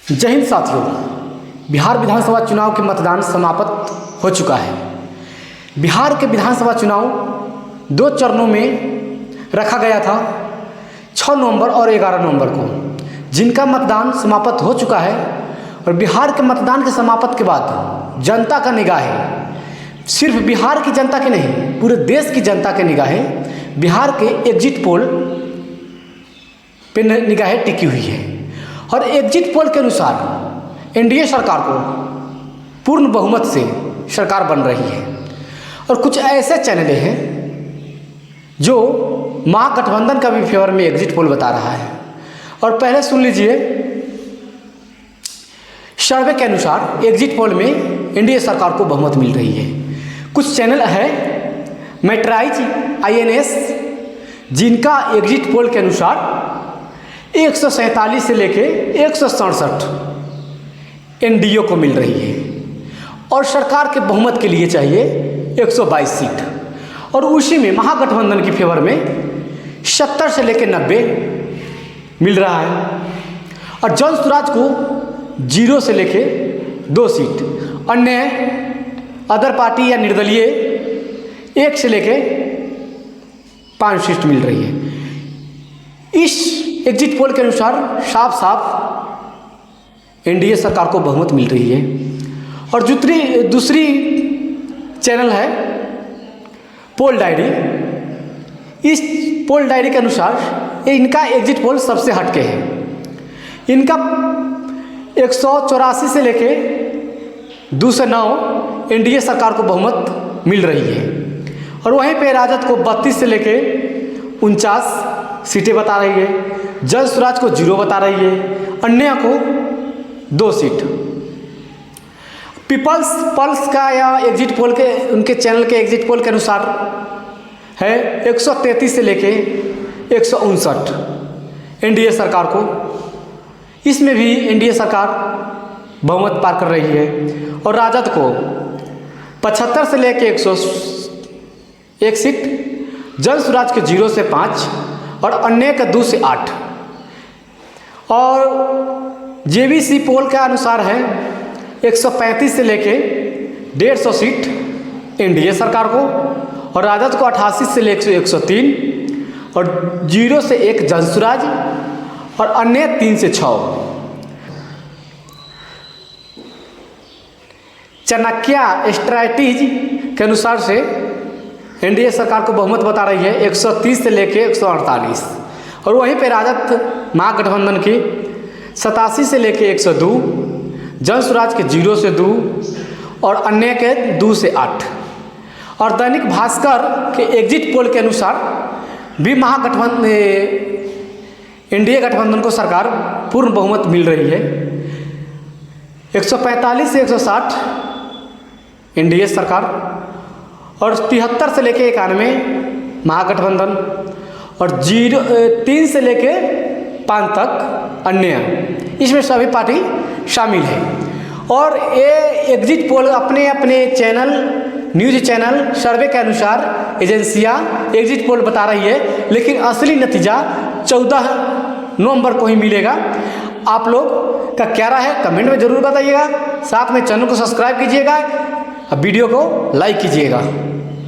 जय हिंद साथियों, बिहार विधानसभा चुनाव के मतदान समाप्त हो चुका है। बिहार के विधानसभा चुनाव 2 चरणों में रखा गया था, 6 नवंबर और 11 नवंबर को, जिनका मतदान समाप्त हो चुका है। और बिहार के मतदान के समाप्त के बाद जनता का निगाहें, सिर्फ बिहार की जनता की नहीं, पूरे देश की जनता की निगाहें बिहार के एग्जिट पोल पे निगाहें टिकी हुई है। और एग्जिट पोल के अनुसार एनडीए सरकार को पूर्ण बहुमत से सरकार बन रही है। और कुछ ऐसे चैनलें हैं जो महागठबंधन का भी फेवर में एग्जिट पोल बता रहा है। और पहले सुन लीजिए, सर्वे के अनुसार एग्जिट पोल में एनडीए सरकार को बहुमत मिल रही है। कुछ चैनल है मैट्राइज INS, जिनका एग्जिट पोल के अनुसार 147 से लेके 167 एनडीए को मिल रही है। और सरकार के बहुमत के लिए चाहिए 122 सीट। और उसी में महागठबंधन की फेवर में 70 से लेके 90 मिल रहा है। और जन स्वराज को 0 से लेके 2 सीट, अन्य अदर पार्टी या निर्दलीय 1 से लेके 5 सीट मिल रही है। इस एग्जिट पोल के अनुसार साफ साफ एनडीए सरकार को बहुमत मिल रही है। और दूसरी चैनल है पोल डायरी। इस पोल डायरी के अनुसार इनका एग्जिट पोल सबसे हटके है। इनका 184 से लेके 2 से 9 एनडीए सरकार को बहुमत मिल रही है। और वहीं पे राजद को 32 से लेके 49 सीटें बता रही है। जन स्वराज को 0 बता रही है, अन्य को 2 सीट। पीपल्स पल्स का या एग्जिट पोल के, उनके चैनल के एग्जिट पोल के अनुसार है 133 से लेके 159 एनडीए सरकार को। इसमें भी एनडीए सरकार बहुमत पार कर रही है। और राजद को 75 से लेके 101 सीट, जन स्वराज के 0 से 5 और अन्य का 2 से 8। और जेबीसी पोल के अनुसार है 135 से लेके 150 सीट एनडीए सरकार को। और राजद को 88 से लेके 103 और 0 से 1 जन स्वराज और अन्य 3 से 6। चाणक्य स्ट्रैटेजी के अनुसार से एनडीए सरकार को बहुमत बता रही है 130 से लेके 148। और वहीं पे राजद महागठबंधन की 87 से लेके 102, जन स्वराज के 0 से 2 और अन्य के 2 से 8। और दैनिक भास्कर के एग्जिट पोल के अनुसार भी महागठबंधन एनडीए गठबंधन को सरकार पूर्ण बहुमत मिल रही है। 145 से 160 एनडीए सरकार और 73 से लेके 91 महागठबंधन और 3 से लेके 5 तक अन्य। इसमें सभी पार्टी शामिल है। और ये एग्जिट पोल अपने अपने चैनल, न्यूज़ चैनल, सर्वे के अनुसार एजेंसियां एग्जिट पोल बता रही है, लेकिन असली नतीजा 14 नवंबर को ही मिलेगा। आप लोग का क्या राय है कमेंट में ज़रूर बताइएगा। साथ में चैनल को सब्सक्राइब कीजिएगा, वीडियो को लाइक कीजिएगा।